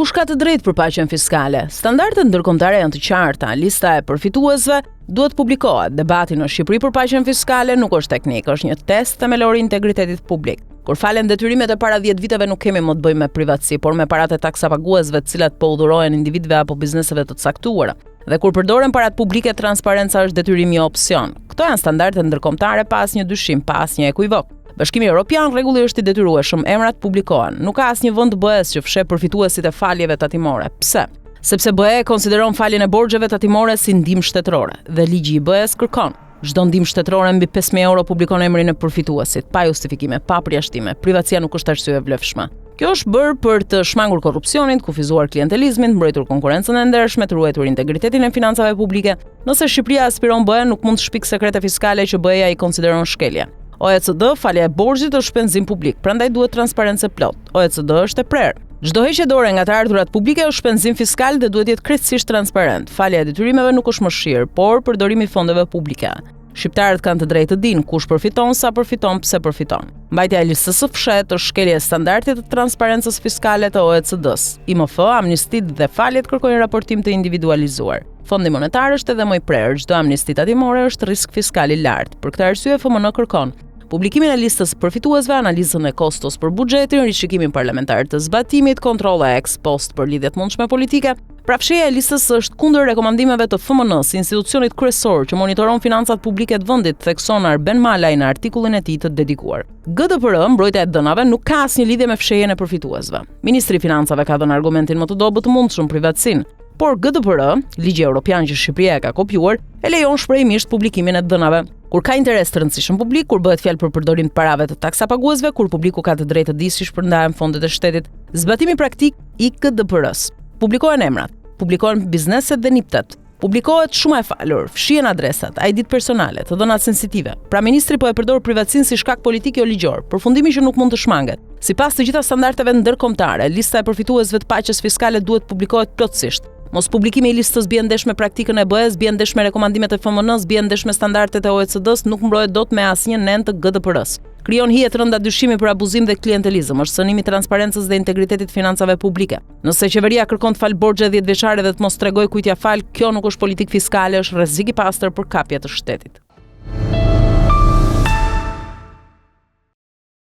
Kush ka të drejtë për paqen fiskale? Standardet ndërkombëtare janë të qarta, lista e përfituesve duhet publikohet. Debati në Shqipëri për paqen fiskale nuk është teknik, është një test themelor i integritetit publik. Kur falen detyrimet e para 10 viteve nuk kemi më të bëjmë me privatësi, por me paratë e taksapaguesve të cilat po udhërohen individëve apo bizneseve të caktuara. Dhe kur përdoren paratë publike, transparenca është detyrim jo opsion. Këto janë standardet ndërkombëtare pa asnjë dyshim, pa asnjë ekuivok. Bashkimi Evropian rregullisht i detyrueshëm emrat publikohen. Nuk ka asnjë vend BE-s që fsheh përfituesit e faljeve tatimore. Pse? Sepse BE konsideron faljen e borxheve tatimore si ndihmë shtetërore dhe ligji i BE-s kërkon çdo ndihmë shtetërore mbi 5.000 euro publikon emrin e përfituesit, pa justifikime, pa përjashtime. Privatësia nuk është arsye e vlefshme. Kjo është bërë për të shmangur korrupsionin, kufizuar klientelizmin, mbrojtur konkurrencën e ndershme, të ruajtur integritetin e financave publike. Nëse Shqipëria aspiron BE, nuk mund të shpik sekrete fiskale që BE-ja i konsideron shkelje. OECD falja e borxhit është shpenzim publik, prandaj duhet transparencë plot. OECD është e prerë. Çdo heqje dore nga të ardhurat publike është shpenzim fiskal dhe duhet jetë krejtësisht transparent. Falja e detyrimeve nuk është mëshirë, por përdorimi i fondeve publike. Shqiptarët kanë të drejtë të dinë kush përfiton, sa përfiton, pse përfiton. Mbajtja e listës së fshehtë është shkelje e standardit të transparencës fiskale të OECD-s. IMF, amnistit dhe faljet kërkojnë raportim të individualizuar. Fondi monetar është edhe më i prerë, çdo amnisti tatimore është risk fiskal i lartë. Për këtë arsye FMN kërkon publikimin e listës së përfituesve, analizën e kostos për buxhetin, rishikimin parlamentar të zbatimit, kontrolle ex post për lidhjet mundshme politike. Pra fshehja e listës është kundër rekomandimeve të FMN-s, institucionit kryesor që monitoron financat publike të vendit, thekson Arben Malaj në artikullin e tij të dedikuar. GDPR, mbrojtja e dënave, nuk ka asnjë lidhje me fshehjen e përfituesve. Ministri i Financave ka dhënë argumentin më të dobët të mundshëm privatësinë. Por GDPR, ligji evropian që Shqipëria ka kopjuar, e lejon shprehimisht publikimin e dënave. Kur ka interes të rëndësishëm publik, kur bëhet fjalë për përdorim të parave të taksapaguesve, kur publiku ka të drejtë të di si shpërndahen fondet e shtetit, zbatimi praktik i GDPR-s. Publikohen emrat, publikohen bizneset dhe niptet, publikohet shumë e falur, fshihen adresat, ID-t personale, të dhënat sensitive. Pra ministri po e përdor privatësinë si shkak politik jo ligjor, përfundimi që nuk mund të shmanget. Sipas të gjitha standardeve ndërkombëtare, lista e përfituesve të paqes fiskale duhet publikohet plotësisht. Mos publikimi i listës bie ndesh me praktikën e BE-s, bie ndesh me rekomandimet e FMN-s, bie ndesh me standardet e OECD-s, nuk mbrohet dot me asnjë nen të GDPR-s. Krijon hije të rënda dyshimi për abuzim dhe klientelizëm, është sënimi i transparencës dhe integritetit financave publike. Nëse qeveria kërkon të fal borxhe 10 vjeçare dhe të mos tregoj kujt ja fal, kjo nuk është politikë fiskale, është rrezik i pastër për kapje të shtetit.